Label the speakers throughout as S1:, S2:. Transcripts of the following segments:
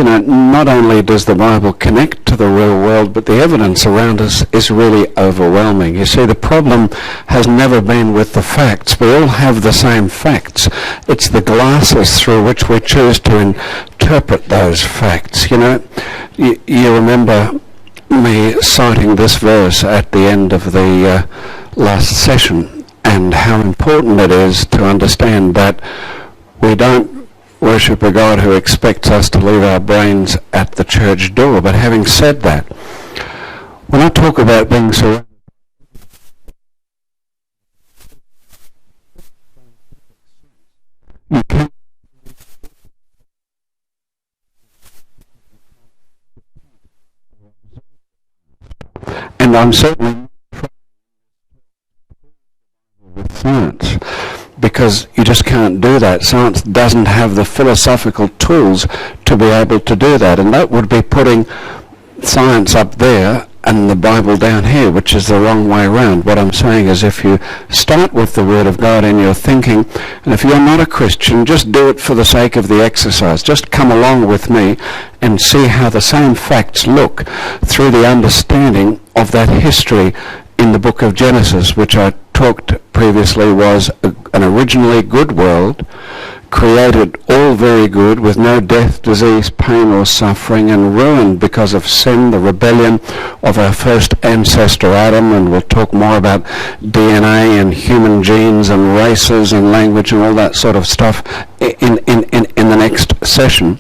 S1: not only does the Bible connect to the real world, but the evidence around us is really overwhelming. You see, the problem has never been with the facts. We all have the same facts. It's the glasses through which we choose to interpret those facts. You remember me citing this verse at the end of the last session, and how important it is to understand that we don't worship a God who expects us to leave our brains at the church door. But having said that, when I talk about being surrounded, you can and I'm certainly with science, because you just can't do that. Science doesn't have the philosophical tools to be able to do that, and that would be putting science up there and the Bible down here, which is the wrong way around. What I'm saying is, if you start with the Word of God in your thinking, and if you're not a Christian, just do it for the sake of the exercise. Just come along with me and see how the same facts look through the understanding of that history in the book of Genesis, which I talked previously was an originally good world, created all very good, with no death, disease, pain or suffering, and ruined because of sin, the rebellion of our first ancestor Adam. And we'll talk more about DNA and human genes and races and language and all that sort of stuff in the next session.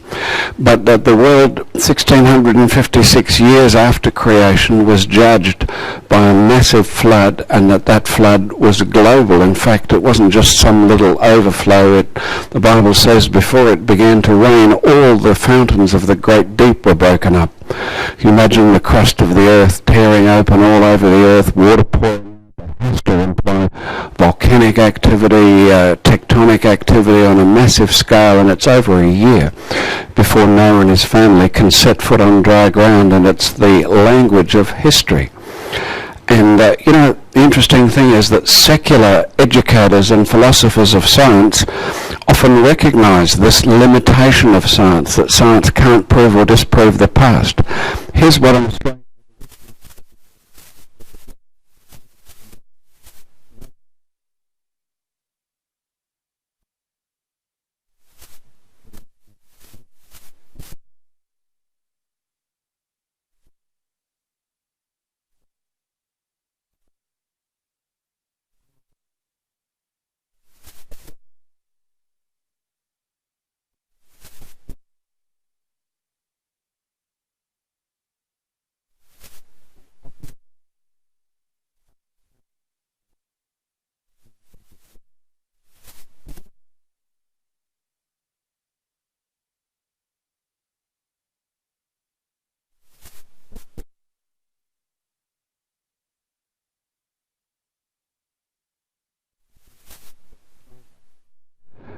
S1: But that the world 1656 years after creation was judged by a massive flood, and that flood was global. In fact, it wasn't just some little overflow. The Bible says before it began to rain, all the fountains of the great deep were broken up. You imagine the crust of the earth tearing open all over the earth, water pouring. That has to imply volcanic activity, tectonic activity on a massive scale, and it's over a year before Noah and his family can set foot on dry ground, and it's the language of history. And, the interesting thing is that secular educators and philosophers of science often recognize this limitation of science, that science can't prove or disprove the past. Here's what I'm saying.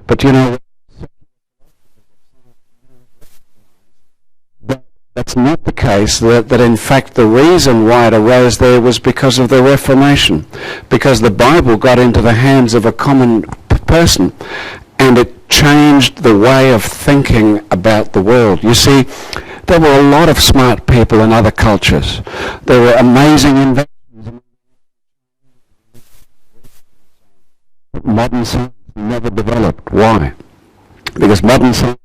S1: But that's not the case, that in fact the reason why it arose there was because of the Reformation, because the Bible got into the hands of a common person, and it changed the way of thinking about the world. You see, there were a lot of smart people in other cultures. There were amazing inventions. But modern science never developed. Why? Because modern science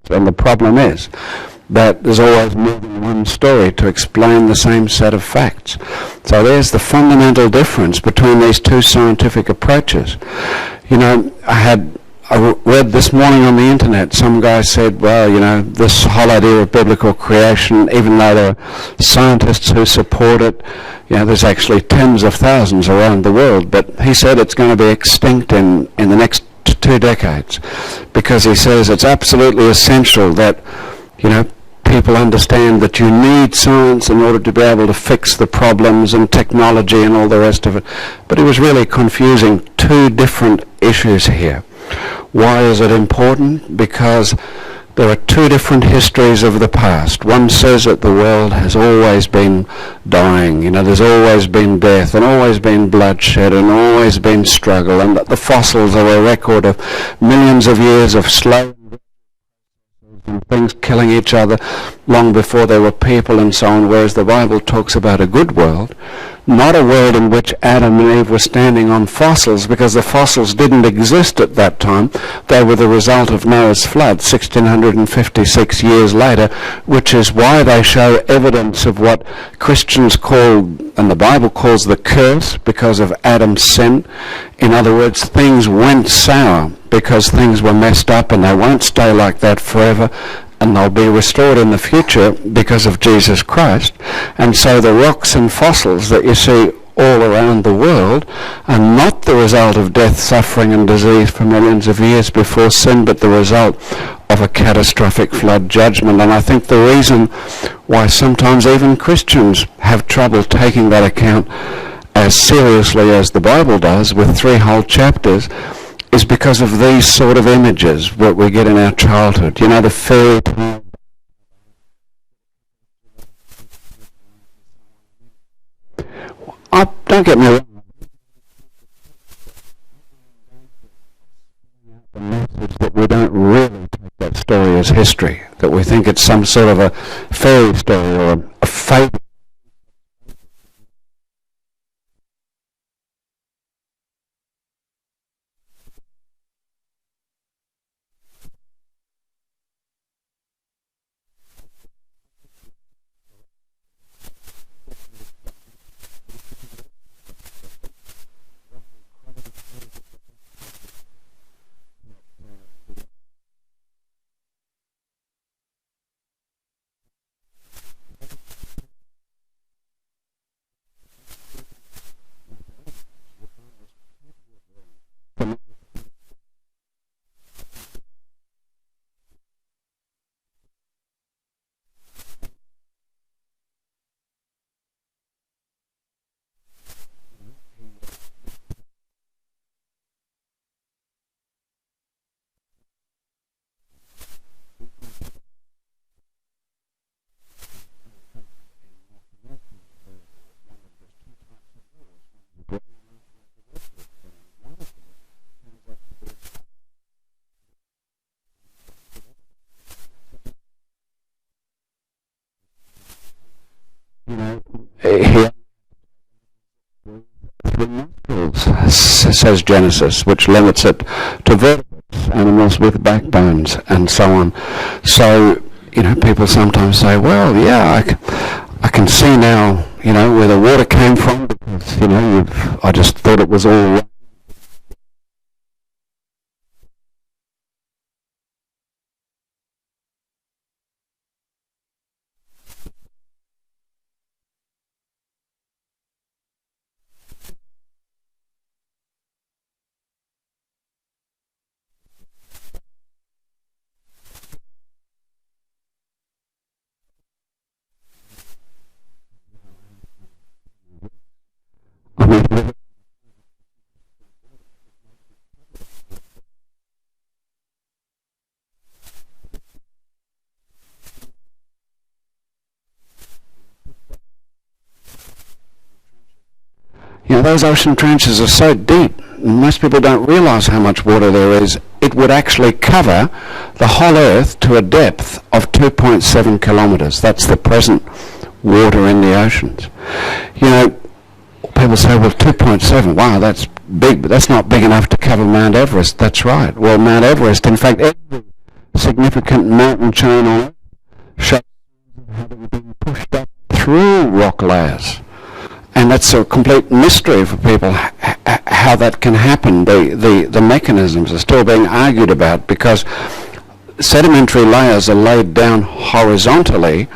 S1: And the problem is that there's always more than one story to explain the same set of facts. So there's the fundamental difference between these two scientific approaches. You know, I read this morning on the internet, some guy said, well, you know, this whole idea of biblical creation, even though there are scientists who support it, you know, there's actually tens of thousands around the world, but he said it's going to be extinct in the next 2 decades, because he says it's absolutely essential that, you know, people understand that you need science in order to be able to fix the problems and technology and all the rest of it. But he was really confusing two different issues here. Why is it important? Because there are two different histories of the past. One says that the world has always been dying, you know, there's always been death and always been bloodshed and always been struggle, and that the fossils are a record of millions of years of slow and things killing each other long before there were people and so on, whereas the Bible talks about a good world, not a world in which Adam and Eve were standing on fossils, because the fossils didn't exist at that time. They were the result of Noah's flood 1656 years later, which is why they show evidence of what Christians call, and the Bible calls, the curse because of Adam's sin. In other words, things went sour because things were messed up, and they won't stay like that forever, and they'll be restored in the future because of Jesus Christ. And so the rocks and fossils that you see all around the world are not the result of death, suffering and disease for millions of years before sin, but the result of a catastrophic flood judgment. And I think the reason why sometimes even Christians have trouble taking that account as seriously as the Bible does, with 3 whole chapters, is because of these sort of images that we get in our childhood. You know, the fairy tale. Don't get me wrong. The message that we don't really take that story as history, that we think it's some sort of a fairy story or a fable. Here, says Genesis, which limits it to vertebrates, animals with backbones, and so on. So, you know, people sometimes say, well, yeah, I can see now, you know, where the water came from, because, you know, I just thought it was all right. You know, those ocean trenches are so deep, most people don't realize how much water there is. It would actually cover the whole Earth to a depth of 2.7 kilometres. That's the present water in the oceans. You know, people say, well, 2.7, wow, that's big, but that's not big enough to cover Mount Everest. That's right. Well, Mount Everest, in fact, every significant mountain chain on it shows how they've been pushed up through rock layers. And that's a complete mystery for people how that can happen. The mechanisms are still being argued about because sedimentary layers are laid down horizontally,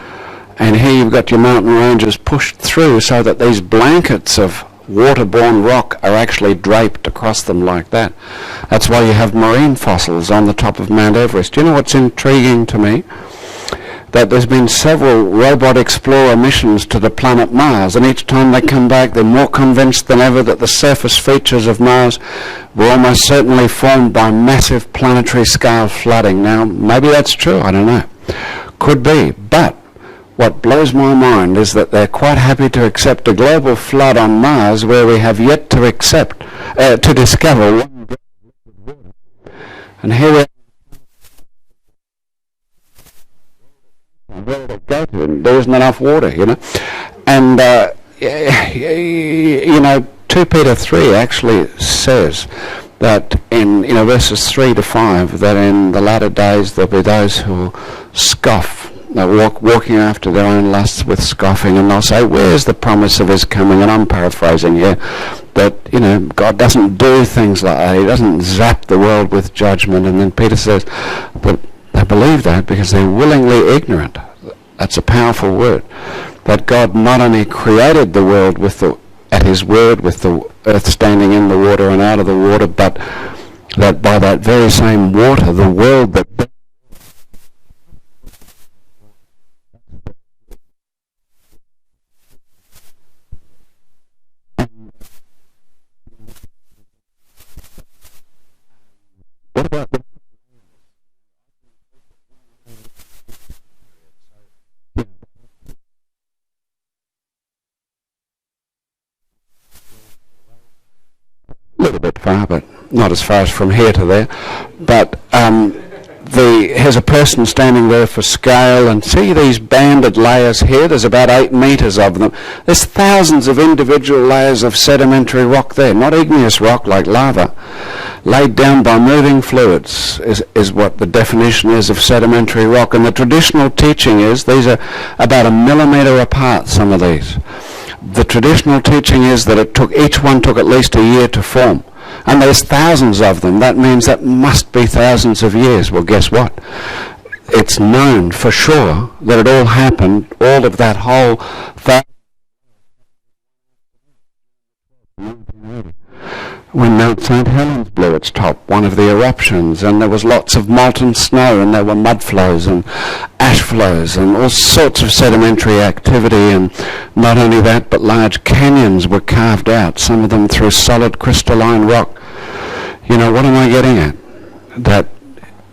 S1: and here you've got your mountain ranges pushed through so that these blankets of waterborne rock are actually draped across them like that. That's why you have marine fossils on the top of Mount Everest. Do you know what's intriguing to me? That there's been several robot explorer missions to the planet Mars, and each time they come back they're more convinced than ever that the surface features of Mars were almost certainly formed by massive planetary scale flooding. Now, maybe that's true, I don't know. Could be, but what blows my mind is that they're quite happy to accept a global flood on Mars where we have yet to discover one drop of liquid water. And here we are. Where to go to, and there isn't enough water, And, 2 Peter 3 actually says that in verses 3 to 5, that in the latter days there'll be those who scoff, walking after their own lusts with scoffing, and they'll say, where's the promise of his coming? And I'm paraphrasing here, that, God doesn't do things like that. He doesn't zap the world with judgment. And then Peter says, but they believe that because they're willingly ignorant. That's a powerful word. That God not only created the world at his word, with the earth standing in the water and out of the water, but that by that very same water, the world that what about the little bit far, but not as far as from here to there. But here's a person standing there for scale, and see these banded layers here? There's about 8 meters of them. There's thousands of individual layers of sedimentary rock there, not igneous rock like lava, laid down by moving fluids is what the definition is of sedimentary rock. And the traditional teaching is these are about 1 millimeter apart, some of these. The traditional teaching is that each one took at least a year to form. And there's thousands of them. That means that must be thousands of years. Well, guess what? It's known for sure that it all happened, all of that whole when Mount St. Helens blew its top, one of the eruptions, and there was lots of molten snow, and there were mud flows and ash flows and all sorts of sedimentary activity. And not only that, but large canyons were carved out, some of them through solid crystalline rock. What am I getting at? That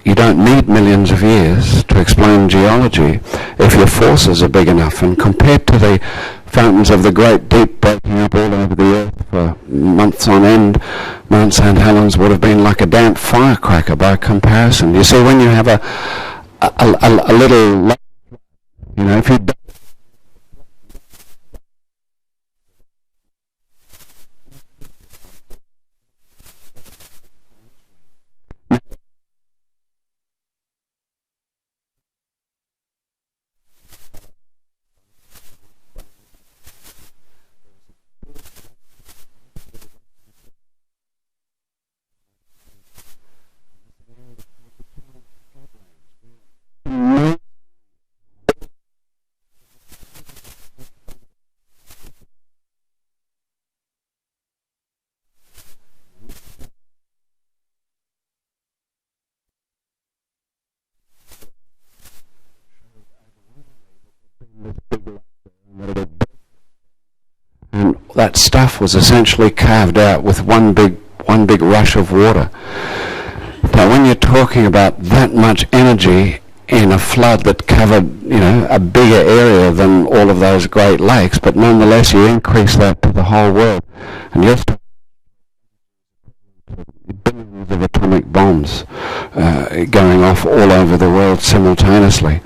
S1: you don't need millions of years to explain geology if your forces are big enough. And compared to the fountains of the great deep breaking up all over the earth for months on end, Mount St. Helens would have been like a damp firecracker by comparison. You see, when you have a little, if you and that stuff was essentially carved out with one big rush of water. Now, when you're talking about that much energy in a flood that covered, a bigger area than all of those Great Lakes, but nonetheless you increase that to the whole world, and you're billions of atomic bombs going off all over the world simultaneously.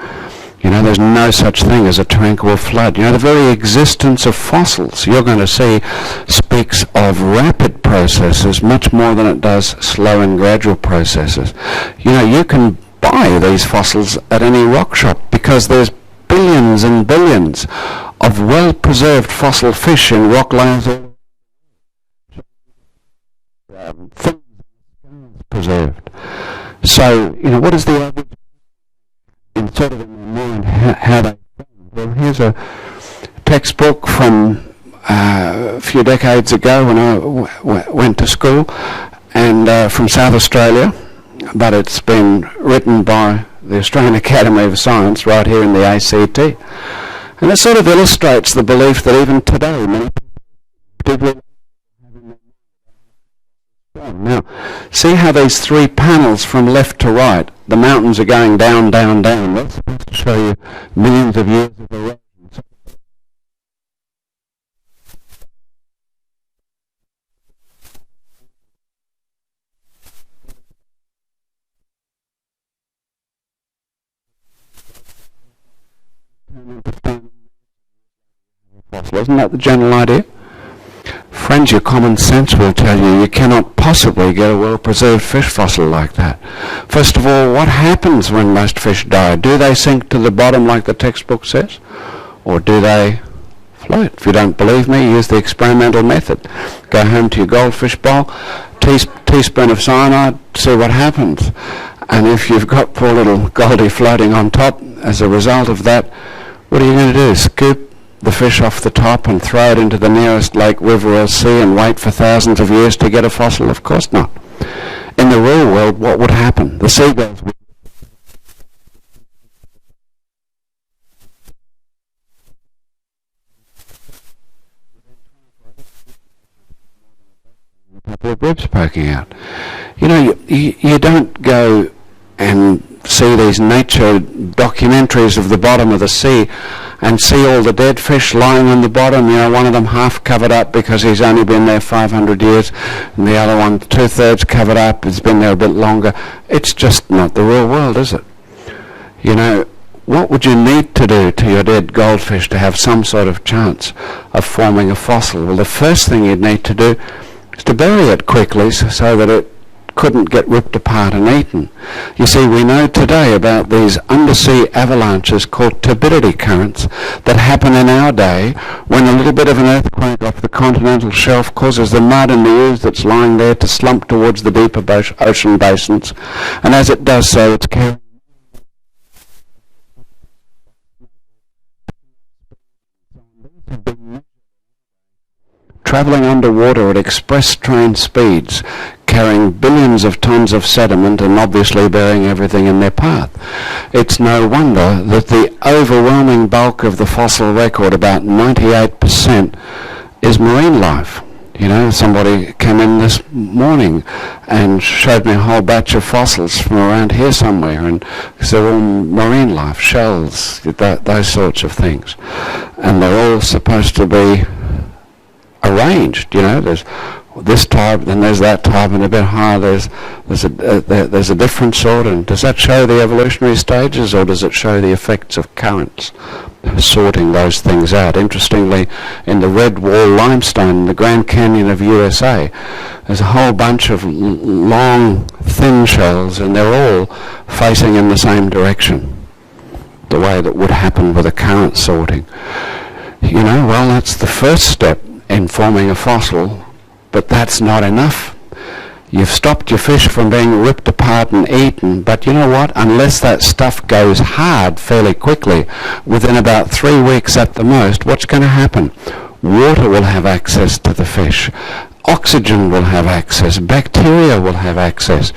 S1: There's no such thing as a tranquil flood. The very existence of fossils, you're going to see, speaks of rapid processes much more than it does slow and gradual processes. You can buy these fossils at any rock shop, because there's billions and billions of well-preserved fossil fish in rock layers. Preserved. So, what is the average in sort of in my mind how they... Well, here's a textbook from a few decades ago when I went to school, and from South Australia, but it's been written by the Australian Academy of Science right here in the ACT. And it sort of illustrates the belief that even today many people... Now, see how these three panels from left to right, the mountains are going down, down, down. That's supposed to show you millions of years of erosion. Isn't that the general idea? Friends, your common sense will tell you cannot possibly get a well-preserved fish fossil like that. First of all, what happens when most fish die? Do they sink to the bottom like the textbook says? Or do they float? If you don't believe me, use the experimental method. Go home to your goldfish bowl, teaspoon of cyanide, see what happens. And if you've got poor little Goldie floating on top as a result of that, what are you going to do? Scoop the fish off the top and throw it into the nearest lake, river or sea and wait for thousands of years to get a fossil? Of course not. In the real world, what would happen? The seagulls would... a couple of ribs poking out. You don't go and see these nature documentaries of the bottom of the sea and see all the dead fish lying on the bottom, one of them half covered up because he's only been there 500 years, and the other one 2/3 covered up, has been there a bit longer. It's just not the real world, is it? What would you need to do to your dead goldfish to have some sort of chance of forming a fossil? Well, the first thing you'd need to do is to bury it quickly so that it couldn't get ripped apart and eaten. You see, we know today about these undersea avalanches called turbidity currents that happen in our day when a little bit of an earthquake off the continental shelf causes the mud and the ooze that's lying there to slump towards the deeper ocean basins. And as it does so, it's carrying travelling underwater at express train speeds, carrying billions of tons of sediment and obviously burying everything in their path. It's no wonder that the overwhelming bulk of the fossil record, about 98%, is marine life. Somebody came in this morning and showed me a whole batch of fossils from around here somewhere, and they're all marine life, shells, those sorts of things. And they're all supposed to be arranged. There's this type, then there's that type, and a bit higher there's a different sort. And does that show the evolutionary stages, or does it show the effects of currents sorting those things out? Interestingly, in the Red Wall limestone in the Grand Canyon of USA, there's a whole bunch of long, thin shells, and they're all facing in the same direction, the way that would happen with a current sorting. Well, that's the first step in forming a fossil, but that's not enough. You've stopped your fish from being ripped apart and eaten, but you know what? Unless that stuff goes hard fairly quickly, within about 3 weeks at the most, what's going to happen? Water will have access to the fish. Oxygen will have access. Bacteria will have access.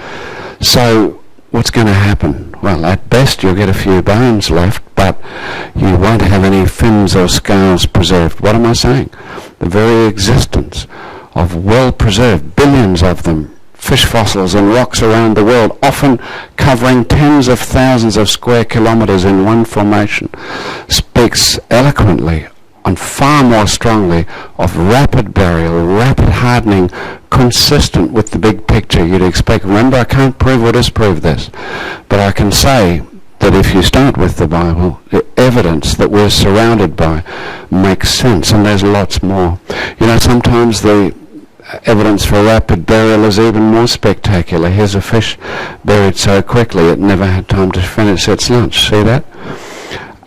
S1: So what's going to happen? Well, at best you'll get a few bones left, but you won't have any fins or scales preserved. What am I saying? The very existence of well-preserved, billions of them, fish fossils and rocks around the world, often covering tens of thousands of square kilometres in one formation, speaks eloquently and far more strongly of rapid burial, rapid hardening, consistent with the big picture you'd expect. Remember, I can't prove or disprove this, but I can say that if you start with the Bible, the evidence that we're surrounded by makes sense, and there's lots more. Sometimes the evidence for rapid burial is even more spectacular. Here's a fish buried so quickly it never had time to finish its lunch. See that?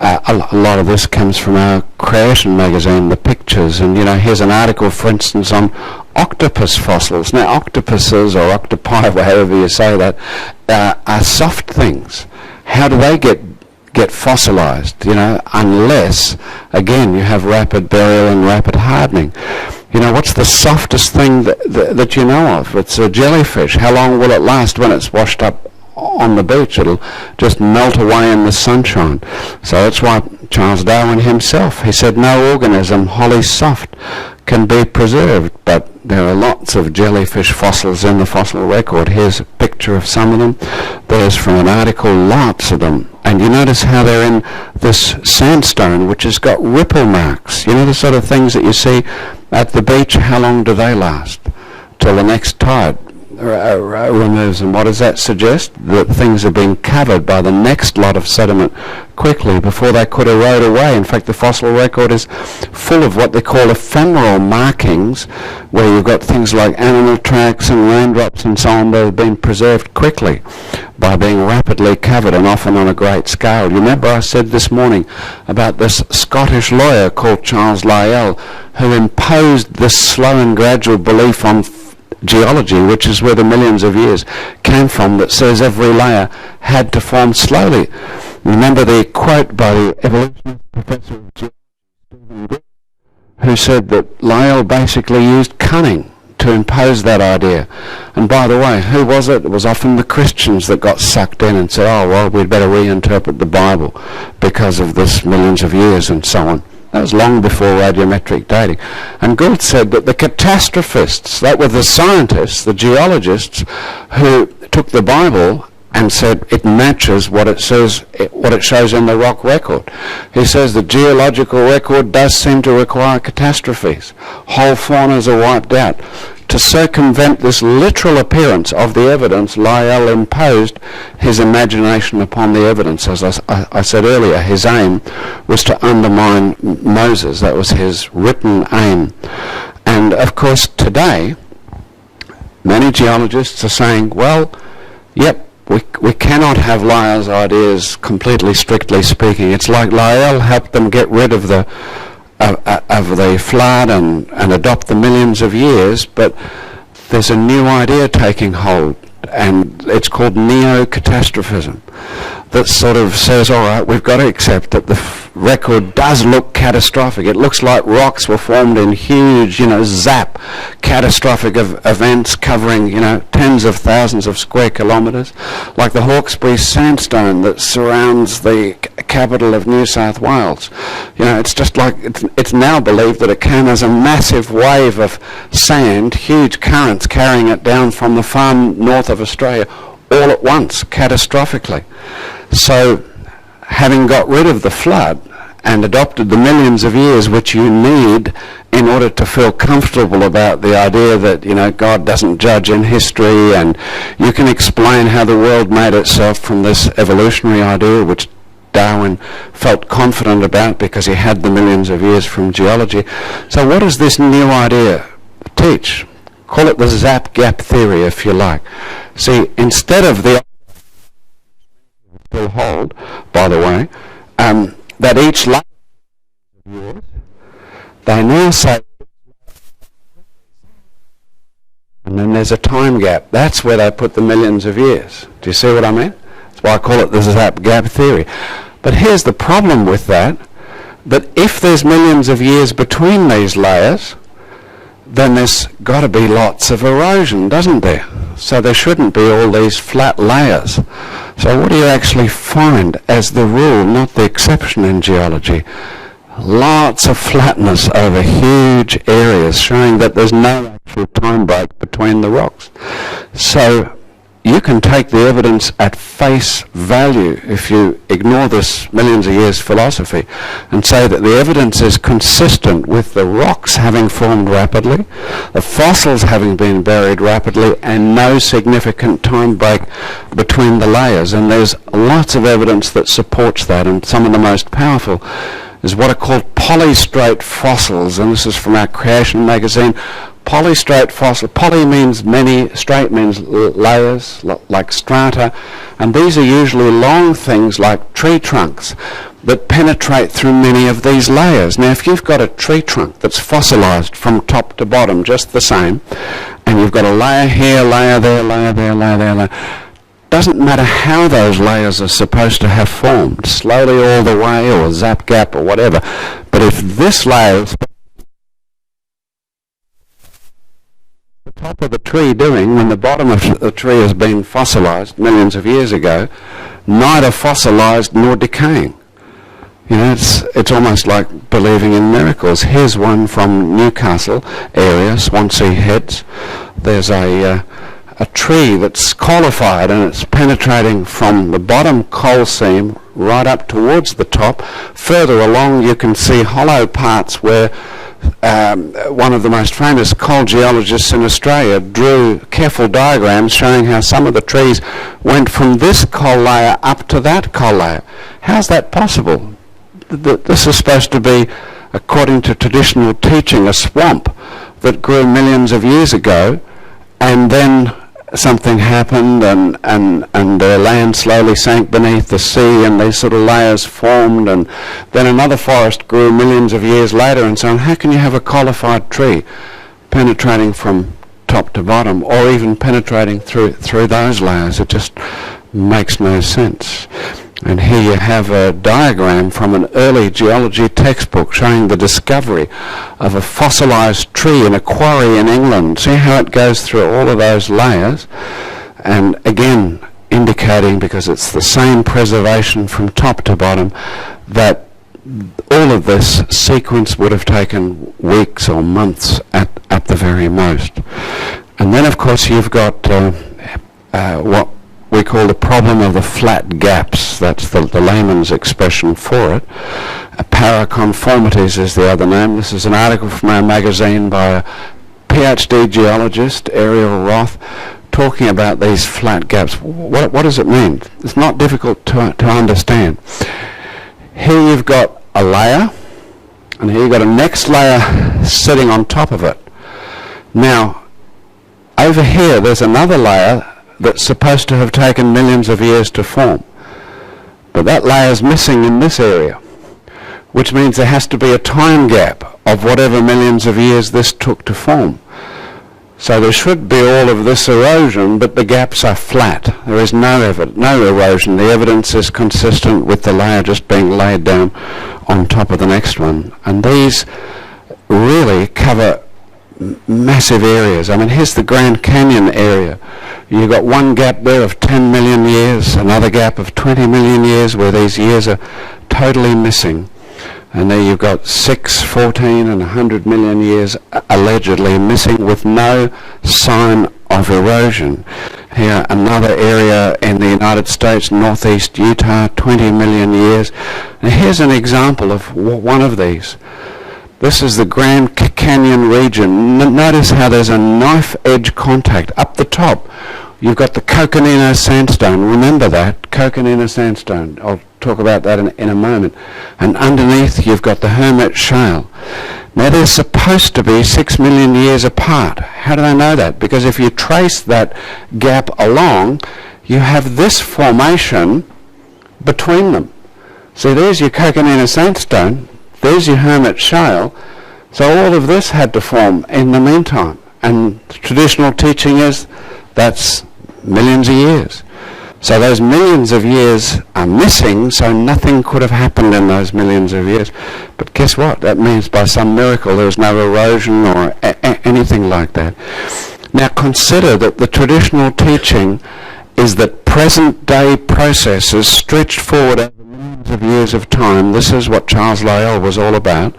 S1: A lot of this comes from our Creation magazine, the pictures. And, here's an article, for instance, on octopus fossils. Now, octopuses or octopi, however you say that, are soft things. How do they get fossilized? Unless, again, you have rapid burial and rapid hardening. What's the softest thing that you know of? It's a jellyfish. How long will it last when it's washed up on the beach? It'll just melt away in the sunshine. So that's why Charles Darwin himself, he said no organism wholly soft can be preserved, but there are lots of jellyfish fossils in the fossil record. Here's a picture of some of them. There's from an article, lots of them. And you notice how they're in this sandstone which has got ripple marks. The sort of things that you see at the beach. How long do they last? Till the next tide removes them. What does that suggest? That things are being covered by the next lot of sediment quickly before they could erode away. In fact, the fossil record is full of what they call ephemeral markings, where you've got things like animal tracks and raindrops and so on that have been preserved quickly by being rapidly covered, and often on a great scale. You remember I said this morning about this Scottish lawyer called Charles Lyell, who imposed this slow and gradual belief on geology, which is where the millions of years came from, that says every layer had to form slowly. Remember the quote by the evolutionist professor of geology, who said that Lyell basically used cunning to impose that idea. And by the way, who was it? It was often the Christians that got sucked in and said, oh, well, we'd better reinterpret the Bible because of this millions of years and so on. That was long before radiometric dating. And Gould said that the catastrophists, that were the scientists, the geologists, who took the Bible and said it matches what it says, what it shows in the rock record. He says the geological record does seem to require catastrophes. Whole faunas are wiped out. To circumvent this literal appearance of the evidence, Lyell imposed his imagination upon the evidence. As I said earlier, his aim was to undermine Moses. That was his written aim. And of course today, many geologists are saying, well, yep, we cannot have Lyell's ideas completely, strictly speaking. It's like Lyell helped them get rid of the flood and adopt the millions of years, but there's a new idea taking hold, and it's called neo-catastrophism, that sort of says, all right, we've got to accept that the record does look catastrophic. It looks like rocks were formed in huge, zap, catastrophic events covering, tens of thousands of square kilometres, like the Hawkesbury sandstone that surrounds the capital of New South Wales. It's just like, it's now believed that it came as a massive wave of sand, huge currents carrying it down from the far north of Australia all at once, catastrophically. So, having got rid of the flood and adopted the millions of years which you need in order to feel comfortable about the idea that, God doesn't judge in history, and you can explain how the world made itself from this evolutionary idea, which Darwin felt confident about because he had the millions of years from geology. So what does this new idea teach? Call it the zap gap theory, if you like. See, instead of the still hold, by the way, that each layer of years, they now say, and then there's a time gap. That's where they put the millions of years. Do you see what I mean? That's why I call it the zap gap theory. But here's the problem with that if there's millions of years between these layers, then there's got to be lots of erosion, doesn't there? So there shouldn't be all these flat layers. So what do you actually find as the rule, not the exception in geology? Lots of flatness over huge areas, showing that there's no actual time break between the rocks. So you can take the evidence at face value if you ignore this millions of years philosophy and say that the evidence is consistent with the rocks having formed rapidly, the fossils having been buried rapidly, and no significant time break between the layers. And there's lots of evidence that supports that, and some of the most powerful is what are called polystrate fossils, and this is from our Creation magazine. polystrate fossil. Poly means many, straight means layers, like strata, and these are usually long things like tree trunks that penetrate through many of these layers. Now, if you've got a tree trunk that's fossilized from top to bottom, just the same, and you've got a layer here, layer there, layer there, layer there, layer, doesn't matter how those layers are supposed to have formed, slowly all the way, or zap gap, or whatever, but if this layer is the top of the tree doing when the bottom of the tree has been fossilized millions of years ago, neither fossilized nor decaying. You know, it's almost like believing in miracles. Here's one from Newcastle area, Swansea Heads. There's a tree that's qualified, and it's penetrating from the bottom coal seam right up towards the top. Further along you can see hollow parts where one of the most famous coal geologists in Australia drew careful diagrams showing how some of the trees went from this coal layer up to that coal layer. How's that possible? This is supposed to be, according to traditional teaching, a swamp that grew millions of years ago, and then something happened and the land slowly sank beneath the sea and these sort of layers formed, and then another forest grew millions of years later and so on. How can you have a qualified tree penetrating from top to bottom, or even penetrating through those layers? It just makes no sense. And here you have a diagram from an early geology textbook showing the discovery of a fossilized tree in a quarry in England. See how it goes through all of those layers, and again indicating, because it's the same preservation from top to bottom, that all of this sequence would have taken weeks or months at the very most. And then of course you've got what we call the problem of the flat gaps. That's the layman's expression for it. Paraconformities is the other name. This is an article from our magazine by a PhD geologist, Ariel Roth, talking about these flat gaps. What does it mean? It's not difficult to understand. Here you've got a layer, and here you've got a next layer sitting on top of it. Now, over here there's another layer that's supposed to have taken millions of years to form. But that layer is missing in this area, which means there has to be a time gap of whatever millions of years this took to form. So there should be all of this erosion, but the gaps are flat. There is no erosion. The evidence is consistent with the layer just being laid down on top of the next one. And these really cover massive areas. I mean, here's the Grand Canyon area. You've got one gap there of 10 million years, another gap of 20 million years where these years are totally missing. And there you've got 6, 14 and 100 million years allegedly missing with no sign of erosion. Here another area in the United States, northeast Utah, 20 million years. Now here's an example of one of these. This is the Grand Canyon region. Notice how there's a knife edge contact up the top. You've got the Coconino sandstone. Remember that, Coconino sandstone. I'll talk about that in a moment. And underneath you've got the Hermit Shale. Now they're supposed to be 6 million years apart. How do they know that? Because if you trace that gap along, you have this formation between them. See, there's your Coconino sandstone. There's your Hermit Shale. So all of this had to form in the meantime. And traditional teaching is that's millions of years. So those millions of years are missing, so nothing could have happened in those millions of years. But guess what? That means by some miracle there was no erosion or anything like that. Now consider that the traditional teaching is that present day processes stretched forward over millions of years of time. This is what Charles Lyell was all about.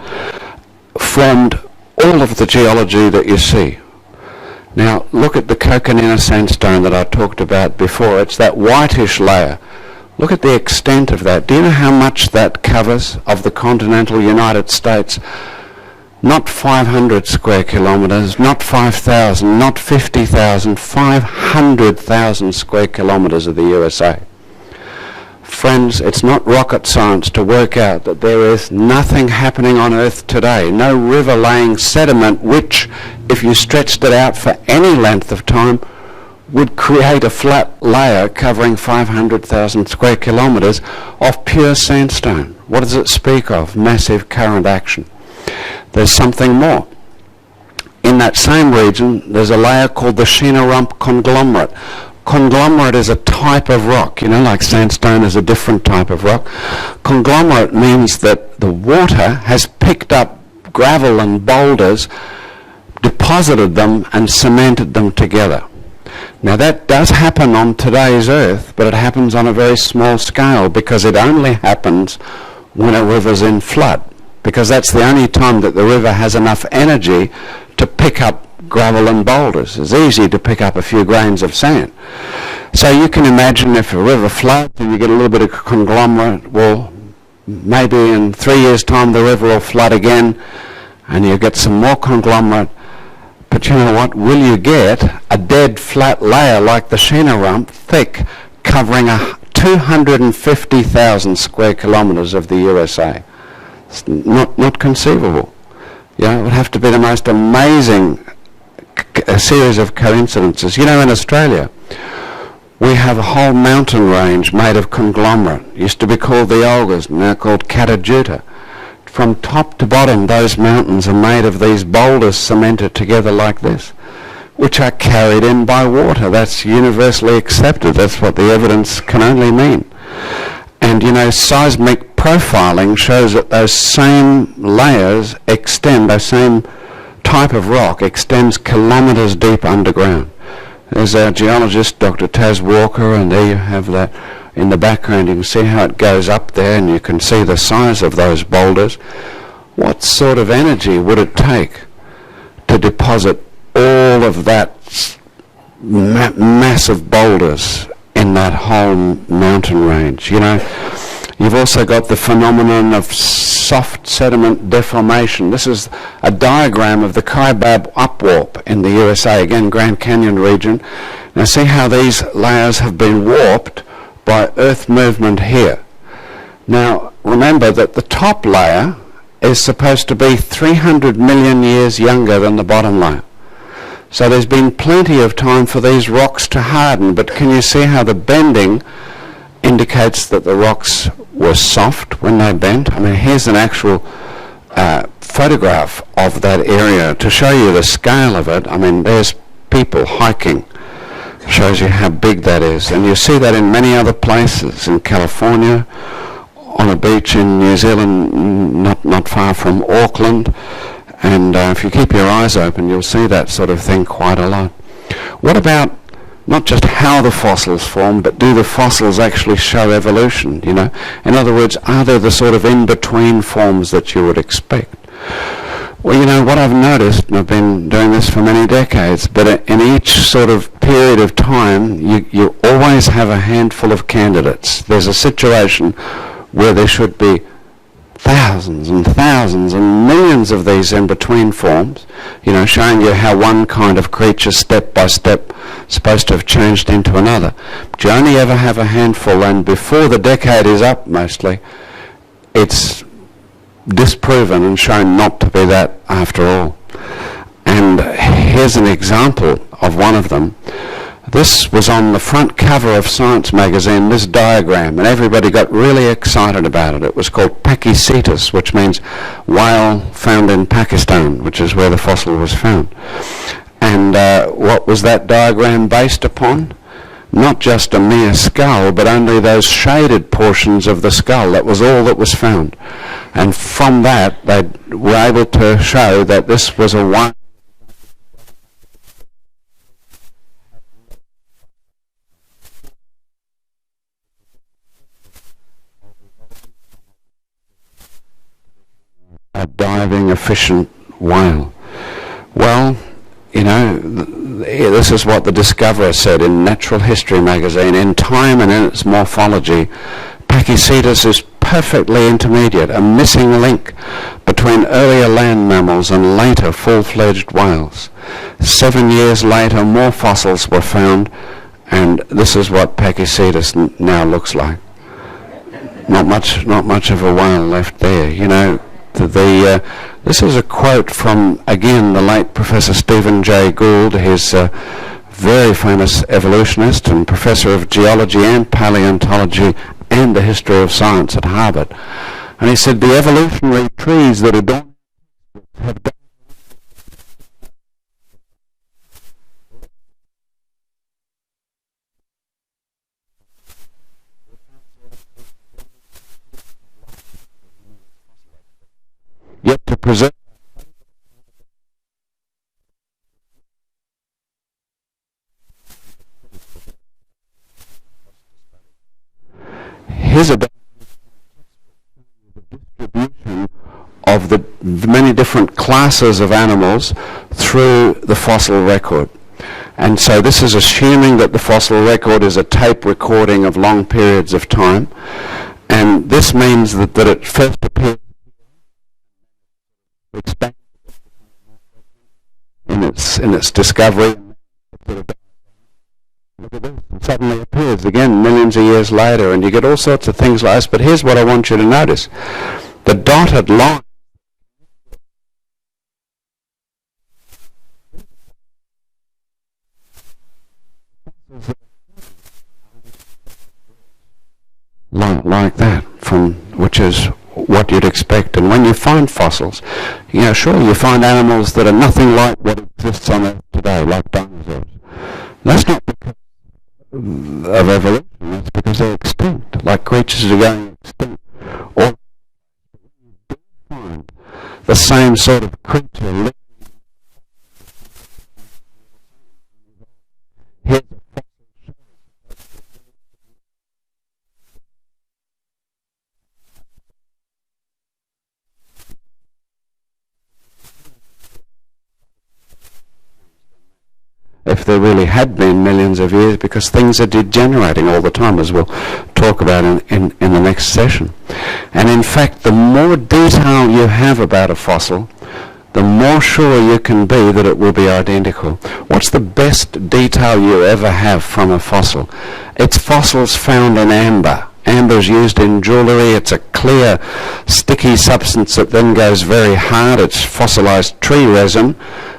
S1: Formed all of the geology that you see. Now look at the Coconino sandstone that I talked about before. It's that whitish layer. Look at the extent of that. Do you know how much that covers of the continental United States? Not 500 square kilometres, not 5,000, not 50,000, 500,000 square kilometres of the USA. Friends, it's not rocket science to work out that there is nothing happening on Earth today, no river laying sediment which, if you stretched it out for any length of time, would create a flat layer covering 500,000 square kilometres of pure sandstone. What does it speak of? Massive current action. There's something more. In that same region, there's a layer called the Rump conglomerate. Conglomerate is a type of rock, like sandstone is a different type of rock. Conglomerate means that the water has picked up gravel and boulders, deposited them and cemented them together. Now that does happen on today's Earth, but it happens on a very small scale because it only happens when a river's in flood, because that's the only time that the river has enough energy to pick up gravel and boulders. It's easy to pick up a few grains of sand. So you can imagine if a river floods and you get a little bit of conglomerate, well, maybe in 3 years' time the river will flood again and you get some more conglomerate. But you know what? Will you get a dead flat layer like the Rump, thick, covering 250,000 square kilometres of the USA? It's not conceivable. It would have to be the most amazing a series of coincidences. In Australia, we have a whole mountain range made of conglomerate. It used to be called the Olgas, now called Catajuta. From top to bottom, those mountains are made of these boulders cemented together like this, which are carried in by water. That's universally accepted. That's what the evidence can only mean. And, seismic profiling shows that those same layers extend, those same type of rock extends kilometres deep underground. There's our geologist, Dr. Taz Walker, and there you have that in the background. You can see how it goes up there, and you can see the size of those boulders. What sort of energy would it take to deposit all of that massive boulders in that whole mountain range? You've also got the phenomenon of soft sediment deformation. This is a diagram of the Kaibab upwarp in the USA, again Grand Canyon region. Now see how these layers have been warped by earth movement here. Now remember that the top layer is supposed to be 300 million years younger than the bottom layer. So there's been plenty of time for these rocks to harden, but can you see how the bending indicates that the rocks were soft when they bent? I mean, here's an actual photograph of that area to show you the scale of it. I mean, there's people hiking. Shows you how big that is. And you see that in many other places, in California, on a beach in New Zealand, not far from Auckland. And if you keep your eyes open, you'll see that sort of thing quite a lot. What about not just how the fossils form, but do the fossils actually show evolution, In other words, are there the sort of in-between forms that you would expect? Well, what I've noticed, and I've been doing this for many decades, but in each sort of period of time, you always have a handful of candidates. There's a situation where there should be thousands and thousands and millions of these in-between forms, showing you how one kind of creature step by step is supposed to have changed into another. But you only ever have a handful, and before the decade is up mostly, it's disproven and shown not to be that after all. And here's an example of one of them. This was on the front cover of Science magazine, this diagram, and everybody got really excited about it. It was called Pachycetus, which means whale found in Pakistan, which is where the fossil was found. And what was that diagram based upon? Not just a mere skull, but only those shaded portions of the skull. That was all that was found. And from that, they were able to show that this was a whale a diving efficient whale. Well, this is what the discoverer said in Natural History magazine. In time and in its morphology, Pachycetus is perfectly intermediate, a missing link between earlier land mammals and later full-fledged whales. 7 years later, more fossils were found, and this is what Pachycetus now looks like. not much of a whale left there. You know, this is a quote from, again, the late Professor Stephen Jay Gould. He's a very famous evolutionist and professor of geology and paleontology and the history of science at Harvard. And he said, the evolutionary trees that adorn have done yet to preserve. Here's a distribution of the many different classes of animals through the fossil record. And so this is assuming that the fossil record is a tape recording of long periods of time. And this means that it first appears in its discovery. Look at this. It suddenly appears again millions of years later, and you get all sorts of things like this. But here's what I want you to notice. The dotted line like that, from which is what you'd expect. And when you find fossils, you know, sure, you find animals that are nothing like what exists on Earth today, like dinosaurs. That's not because of evolution, that's because they're extinct, like creatures are going extinct. Or you do find the same sort of creature living. Here's a fossil if there really had been millions of years, because things are degenerating all the time, as we'll talk about in the next session. And in fact, the more detail you have about a fossil, the more sure you can be that it will be identical. What's the best detail you ever have from a fossil? It's fossils found in amber. Amber is used in jewellery. It's a clear, sticky substance that then goes very hard. It's fossilized tree resin.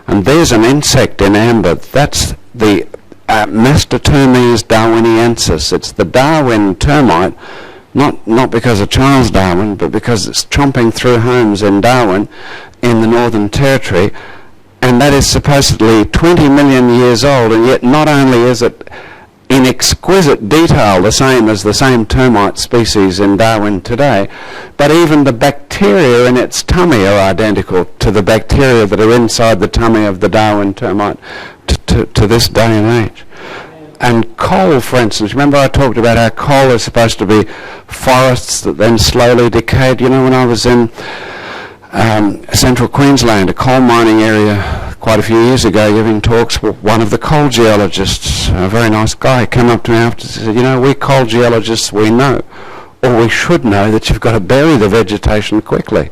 S1: And there's an insect in amber. That's the Mastotermes darwiniensis. It's the Darwin termite, not because of Charles Darwin, but because it's chomping through homes in Darwin in the Northern Territory. And that is supposedly 20 million years old, and yet not only is it in exquisite detail the same as the same termite species in Darwin today, but even the bacteria in its tummy are identical to the bacteria that are inside the tummy of the Darwin termite to this day and age. And coal, for instance, remember I talked about how coal is supposed to be forests that then slowly decayed. You know, when I was in central Queensland, a coal mining area, quite a few years ago, giving talks, one of the coal geologists, a very nice guy, came up to me after and said, you know, we coal geologists, we know, or we should know, that you've got to bury the vegetation quickly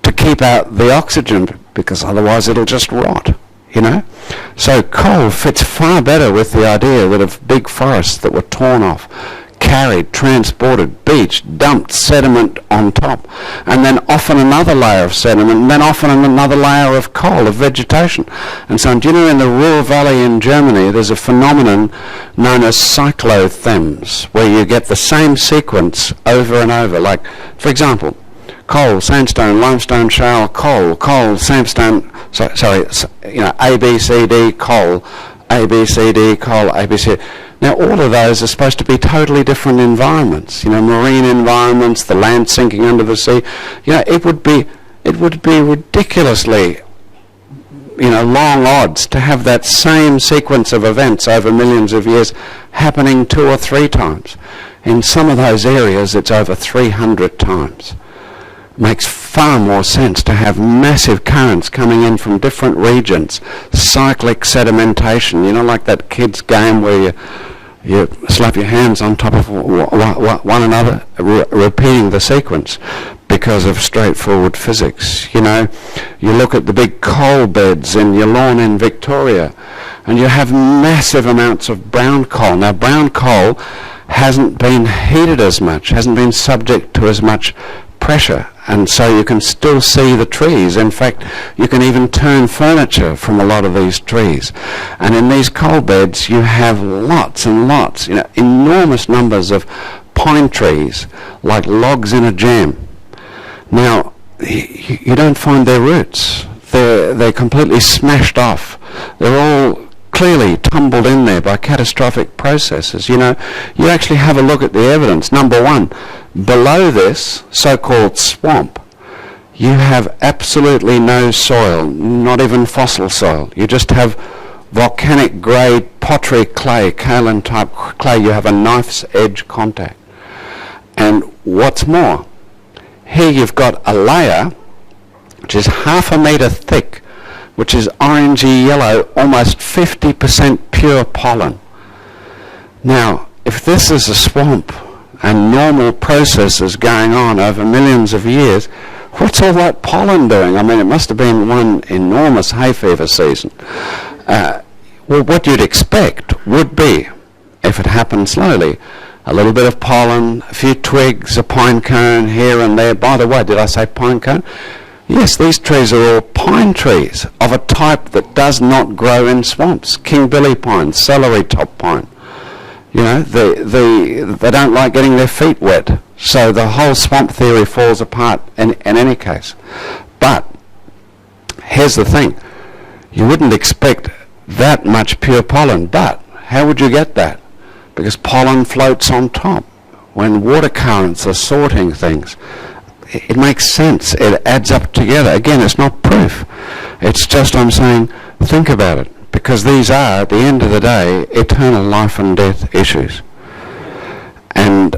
S1: to keep out the oxygen, because otherwise it'll just rot, you know. So coal fits far better with the idea that of big forests that were torn off, carried, transported, beached, dumped sediment on top, and then often another layer of sediment, and then often another layer of coal, of vegetation. And so, do you know, in the Ruhr Valley in Germany, there's a phenomenon known as cyclothems, where you get the same sequence over and over. Like, for example, coal, sandstone, limestone, shale, coal, sandstone, A, B, C, D, coal, A, B, C, D, coal, A, B, C. Now, all of those are supposed to be totally different environments. You know, marine environments, the land sinking under the sea. You know, it would be ridiculously, you know, long odds to have that same sequence of events over millions of years happening 2 or 3 times. In some of those areas, it's over 300 times. Makes far more sense to have massive currents coming in from different regions, cyclic sedimentation, you know, like that kid's game where you slap your hands on top of one another, repeating the sequence because of straightforward physics. You know, you look at the big coal beds in your lawn in Victoria, and you have massive amounts of brown coal. Now, brown coal hasn't been heated as much, hasn't been subject to as much pressure, and so you can still see the trees. In fact, you can even turn furniture from a lot of these trees. And in these coal beds you have lots and lots, enormous numbers of pine trees, like logs in a jam. Now, you don't find their roots. They're completely smashed off. They're all clearly tumbled in there by catastrophic processes. You actually have a look at the evidence. Number one, below this so-called swamp, you have absolutely no soil, not even fossil soil. You just have volcanic grade pottery clay, kaolin type clay. You have a knife's edge contact. And what's more, here you've got a layer which is 1/2 metre thick, which is orangey yellow, almost 50% pure pollen. Now, if this is a swamp and normal processes going on over millions of years, what's all that pollen doing? I mean, it must have been one enormous hay fever season. Well, what you'd expect would be, if it happened slowly, a little bit of pollen, a few twigs, a pine cone here and there. By the way, did I say pine cone? Yes, these trees are all pine trees of a type that does not grow in swamps. King Billy pine, celery top pine. They don't like getting their feet wet. So the whole swamp theory falls apart in any case. But here's the thing. You wouldn't expect that much pure pollen, but how would you get that? Because pollen floats on top. When water currents are sorting things, it makes sense. It adds up together. Again, it's not proof. It's just I'm saying, think about it. Because these are, at the end of the day, eternal life and death issues. And,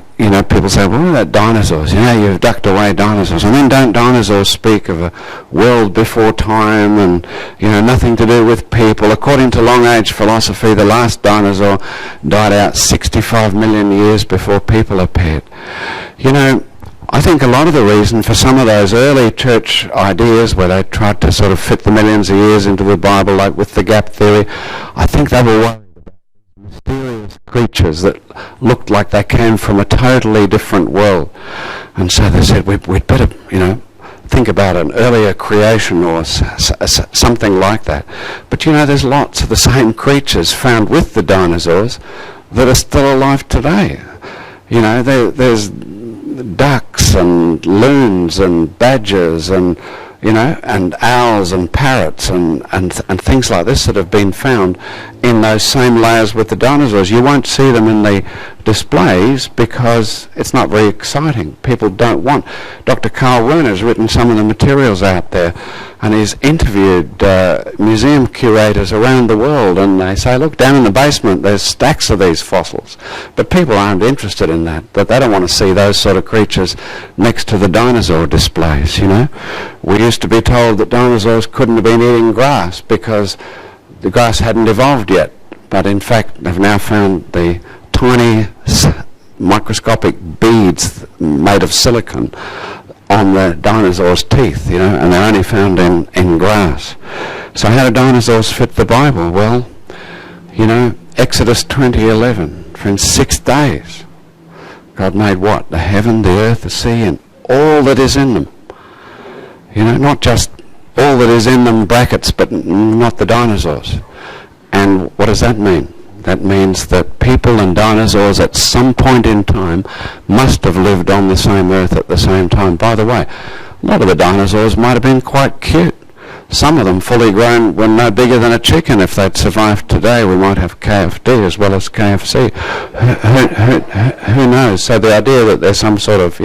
S1: people say, well, what about dinosaurs? You've ducked away dinosaurs. And then don't dinosaurs speak of a world before time and, nothing to do with people? According to long-age philosophy, the last dinosaur died out 65 million years before people appeared. I think a lot of the reason for some of those early church ideas where they tried to sort of fit the millions of years into the Bible, like with the gap theory, I think they were worried about mysterious creatures that looked like they came from a totally different world. And so they said, we'd better, think about an earlier creation or something like that. But, there's lots of the same creatures found with the dinosaurs that are still alive today. There's ducks and loons and badgers and and owls and parrots and things like this that have been found in those same layers with the dinosaurs. You won't see them in the displays because it's not very exciting. People don't want. Dr. Carl Wieland has written some of the materials out there, and he's interviewed museum curators around the world, and they say, look, down in the basement there's stacks of these fossils. But people aren't interested in that. But they don't want to see those sort of creatures next to the dinosaur displays, We used to be told that dinosaurs couldn't have been eating grass because the grass hadn't evolved yet. But in fact, they've now found the tiny microscopic beads made of silicon on the dinosaur's teeth, and they're only found in grass. So how do dinosaurs fit the Bible? Well, Exodus 20:11, for in 6 days God made what? The heaven, the earth, the sea, and all that is in them. Not just all that is in them, brackets, but not the dinosaurs. And what does that mean? That means that people and dinosaurs at some point in time must have lived on the same earth at the same time. By the way, a lot of the dinosaurs might have been quite cute. Some of them fully grown were no bigger than a chicken. If they'd survived today, we might have KFD as well as KFC. Who knows? So the idea that there's some sort of,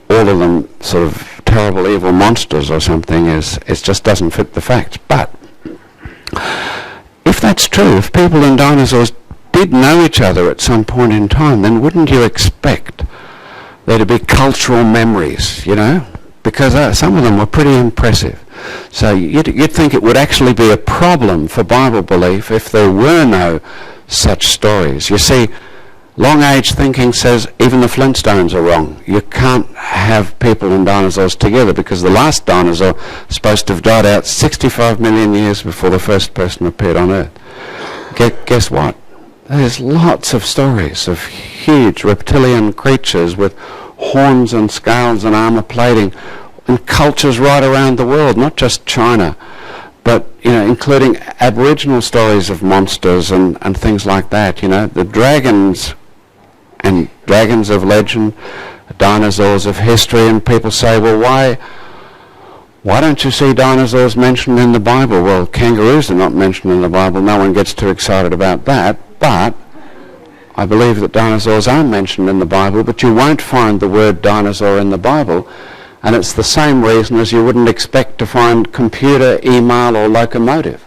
S1: all of them sort of terrible evil monsters or something is just doesn't fit the facts. But if that's true, if people and dinosaurs did know each other at some point in time, then wouldn't you expect there to be cultural memories, Because some of them were pretty impressive. So you'd think it would actually be a problem for Bible belief if there were no such stories. You see, long-age thinking says even the Flintstones are wrong. You can't have people and dinosaurs together because the last dinosaur is supposed to have died out 65 million years before the first person appeared on Earth. Guess what? There's lots of stories of huge reptilian creatures with horns and scales and armour plating in cultures right around the world, not just China, but including Aboriginal stories of monsters and things like that. The dragons and dragons of legend, dinosaurs of history, and people say, well, why don't you see dinosaurs mentioned in the Bible? Well, kangaroos are not mentioned in the Bible. No one gets too excited about that. But I believe that dinosaurs are mentioned in the Bible, but you won't find the word dinosaur in the Bible. And it's the same reason as you wouldn't expect to find computer, email, or locomotive.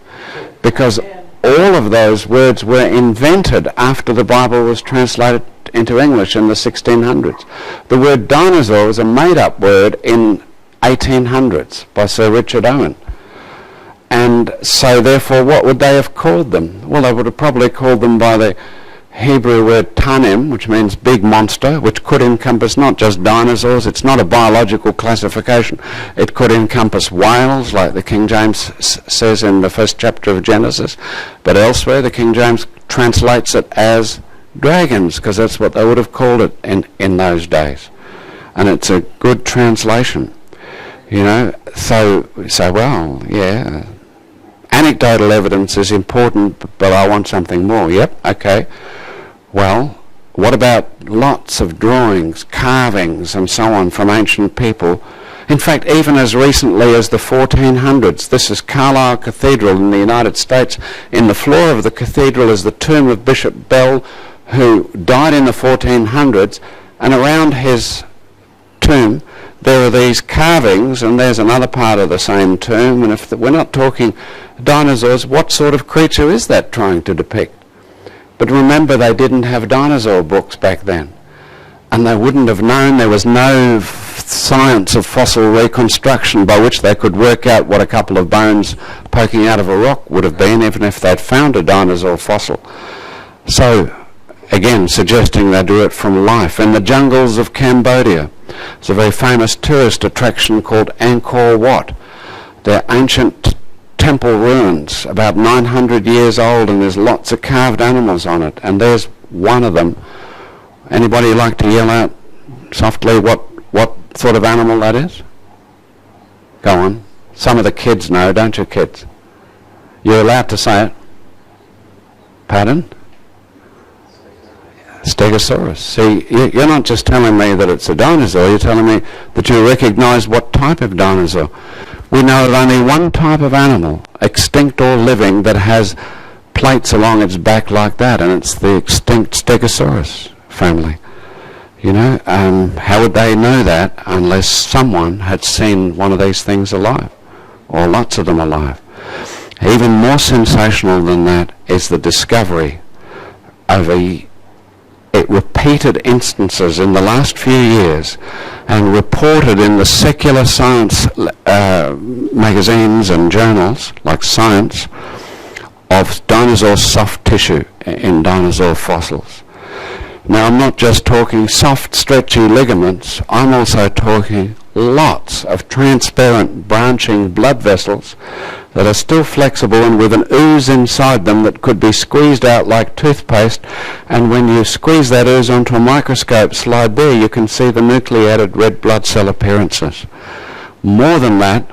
S1: Because all of those words were invented after the Bible was translated into English in the 1600s. The word dinosaur was a made-up word in 1800s by Sir Richard Owen. And so therefore what would they have called them? Well, they would have probably called them by the Hebrew word tanim, which means big monster, which could encompass not just dinosaurs. It's not a biological classification. It could encompass whales, like the King James says in the first chapter of Genesis, but elsewhere the King James translates it as dragons, because that's what they would have called it in those days. And it's a good translation. So we say, well, yeah, anecdotal evidence is important, but I want something more. Yep, okay. Well, what about lots of drawings, carvings, and so on from ancient people? In fact, even as recently as the 1400s, this is Carlisle Cathedral in the United States. In the floor of the cathedral is the tomb of Bishop Bell, who died in the 1400s, and around his tomb there are these carvings, and there's another part of the same tomb. And if we're not talking dinosaurs, what sort of creature is that trying to depict? But remember, they didn't have dinosaur books back then, and they wouldn't have known. There was no science of fossil reconstruction by which they could work out what a couple of bones poking out of a rock would have been, even if they'd found a dinosaur fossil. So again, suggesting they drew it from life. In the jungles of Cambodia, there's a very famous tourist attraction called Angkor Wat. They're ancient temple ruins, about 900 years old, and there's lots of carved animals on it. And there's one of them. Anybody like to yell out softly what sort of animal that is? Go on. Some of the kids know, don't you, kids? You're allowed to say it. Pardon? Stegosaurus. See, you're not just telling me that it's a dinosaur, you're telling me that you recognise what type of dinosaur. We know of only one type of animal, extinct or living, that has plates along its back like that, and it's the extinct Stegosaurus family. How would they know that unless someone had seen one of these things alive, or lots of them alive? Even more sensational than that is the discovery of repeated instances in the last few years, and reported in the secular science magazines and journals like Science, of dinosaur soft tissue in dinosaur fossils. Now, I'm not just talking soft, stretchy ligaments. I'm also talking lots of transparent, branching blood vessels that are still flexible and with an ooze inside them that could be squeezed out like toothpaste. And when you squeeze that ooze onto a microscope slide there, you can see the nucleated red blood cell appearances. More than that,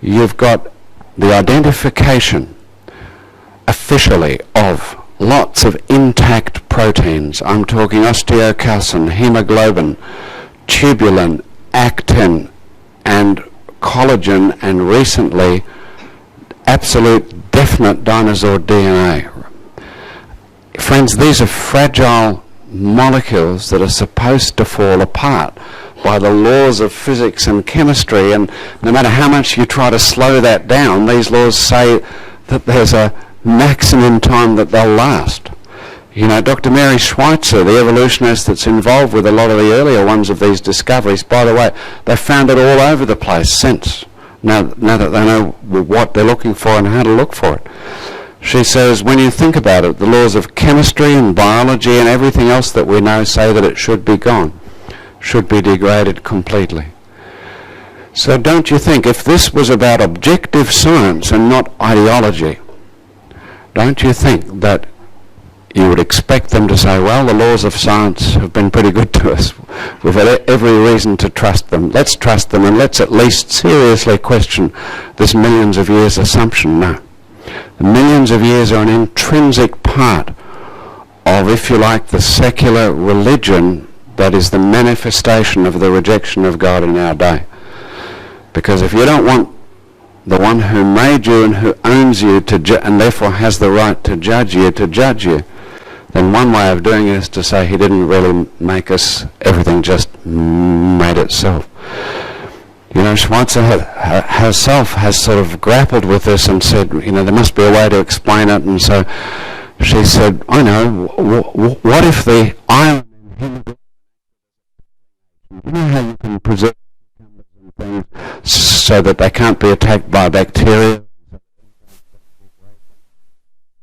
S1: you've got the identification officially of lots of intact proteins. I'm talking osteocalcin, hemoglobin, tubulin, actin, and collagen, and recently absolute definite dinosaur DNA. Friends, these are fragile molecules that are supposed to fall apart by the laws of physics and chemistry, and no matter how much you try to slow that down, these laws say that there's a maximum time that they'll last. Dr. Mary Schweitzer, the evolutionist that's involved with a lot of the earlier ones of these discoveries, by the way, they've found it all over the place since, now that they know what they're looking for and how to look for it. She says, when you think about it, the laws of chemistry and biology and everything else that we know say that it should be gone, should be degraded completely. So don't you think, if this was about objective science and not ideology, don't you think that you would expect them to say, well, the laws of science have been pretty good to us. We've had every reason to trust them. Let's trust them, and let's at least seriously question this millions of years assumption. No. The millions of years are an intrinsic part of, if you like, the secular religion that is the manifestation of the rejection of God in our day. Because if you don't want the one who made you and who owns you to and therefore has the right to judge you, then one way of doing it is to say he didn't really make us, everything just made itself. You know, Schweitzer herself has sort of grappled with this and said, you know, there must be a way to explain it, and so she said, I know, what if the iron in him, you know how you can preserve things so that they can't be attacked by bacteria?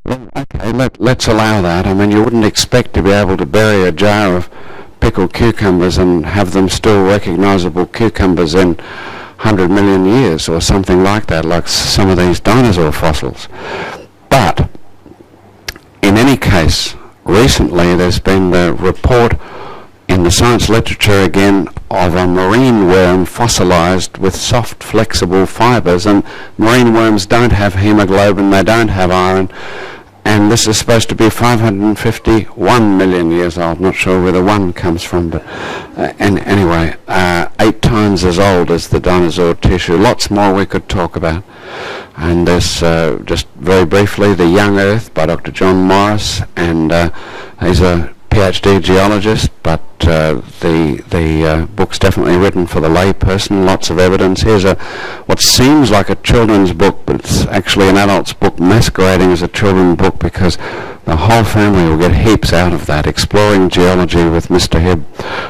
S1: Well, okay, let's allow that. I mean, you wouldn't expect to be able to bury a jar of pickled cucumbers and have them still recognisable cucumbers in 100 million years or something like that, like some of these dinosaur fossils. But in any case, recently there's been the report in the science literature again of a marine worm fossilised with soft flexible fibres, and marine worms don't have hemoglobin, they don't have iron, and this is supposed to be 551 million years old. Not sure where the one comes from, but anyway, 8 times as old as the dinosaur tissue. Lots more we could talk about. And there's, just very briefly, The Young Earth by Dr. John Morris, and he's a PhD geologist, but the book's definitely written for the lay person. Lots of evidence. Here's what seems like a children's book, but it's actually an adult's book masquerading as a children's book, because the whole family will get heaps out of that. Exploring Geology with Mr. Hibb,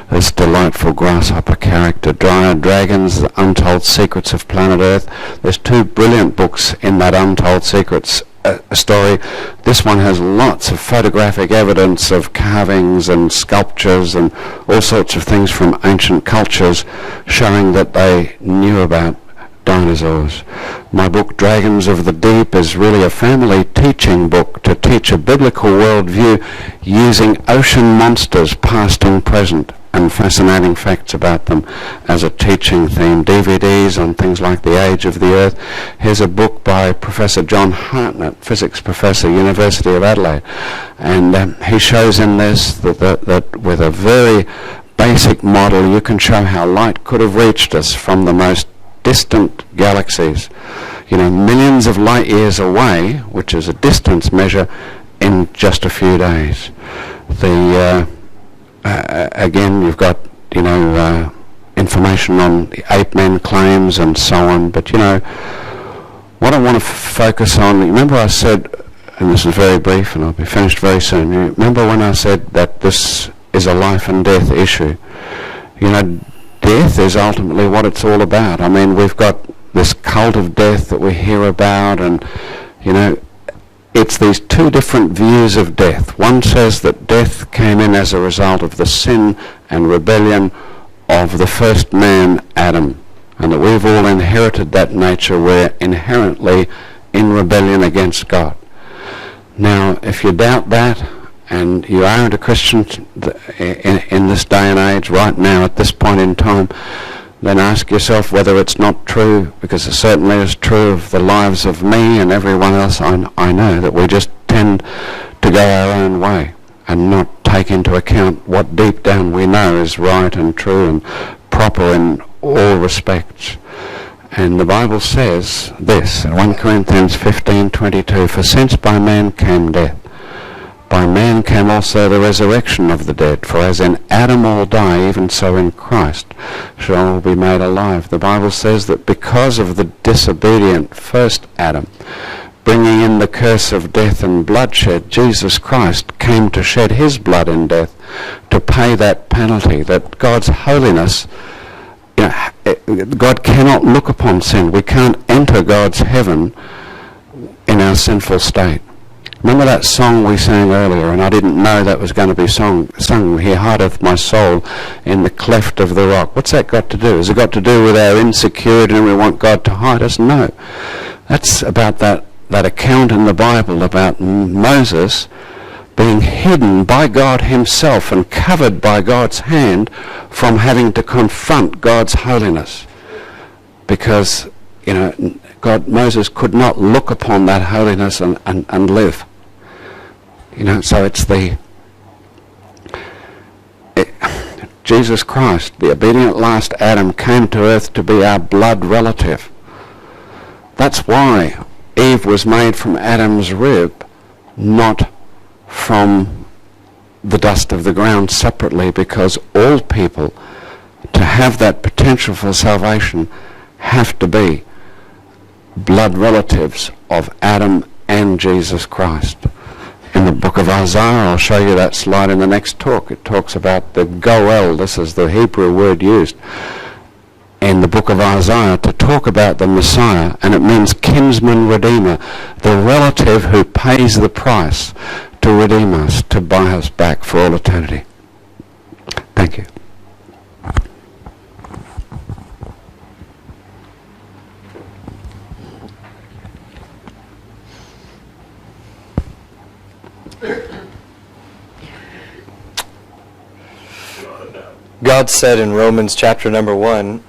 S1: this delightful grasshopper character. Dryad Dragons, The Untold Secrets of Planet Earth. There's 2 brilliant books in that Untold Secrets story. This one has lots of photographic evidence of carvings and sculptures and all sorts of things from ancient cultures showing that they knew about dinosaurs. My book, Dragons of the Deep, is really a family teaching book to teach a biblical worldview using ocean monsters, past and present, and fascinating facts about them as a teaching theme. DVDs on things like the age of the Earth. Here's a book by Professor John Hartnett, physics professor, University of Adelaide, and he shows in this that with a very basic model you can show how light could have reached us from the most distant galaxies, you know, millions of light years away, which is a distance measure, in just a few days. Again, you've got, you know, information on the ape men claims and so on, but, you know, what I want to focus on, remember I said, and this is very brief and I'll be finished very soon, you remember when I said that this is a life and death issue? You know, death is ultimately what it's all about. I mean, we've got this cult of death that we hear about, and, you know, it's these 2 different views of death. One says that death came in as a result of the sin and rebellion of the first man, Adam, and that we've all inherited that nature. We're inherently in rebellion against God. Now, if you doubt that, and you aren't a Christian in this day and age, right now, at this point in time, then ask yourself whether it's not true, because it certainly is true of the lives of me and everyone else I know, that we just tend to go our own way and not take into account what deep down we know is right and true and proper in all respects. And the Bible says this in 1 Corinthians 15:22, "For since by man came death, by man came also the resurrection of the dead. For as in Adam all die, even so in Christ shall all be made alive." The Bible says that because of the disobedient first Adam, bringing in the curse of death and bloodshed, Jesus Christ came to shed his blood in death to pay that penalty, that God's holiness, you know, God cannot look upon sin. We can't enter God's heaven in our sinful state. Remember that song we sang earlier, and I didn't know that was going to be sung, "He hideth my soul in the cleft of the rock." What's that got to do? Has it got to do with our insecurity and we want God to hide us? No. That's about that account in the Bible about Moses being hidden by God himself and covered by God's hand from having to confront God's holiness. Because, Moses could not look upon that holiness and live. So it's Jesus Christ, the obedient last Adam, came to earth to be our blood relative. That's why Eve was made from Adam's rib, not from the dust of the ground separately, because all people, to have that potential for salvation, have to be blood relatives of Adam and Jesus Christ. In the book of Isaiah, I'll show you that slide in the next talk. It talks about the goel, this is the Hebrew word used in the book of Isaiah to talk about the Messiah, and it means kinsman redeemer, the relative who pays the price to redeem us, to buy us back for all eternity. Thank you.
S2: God said in Romans chapter number 1,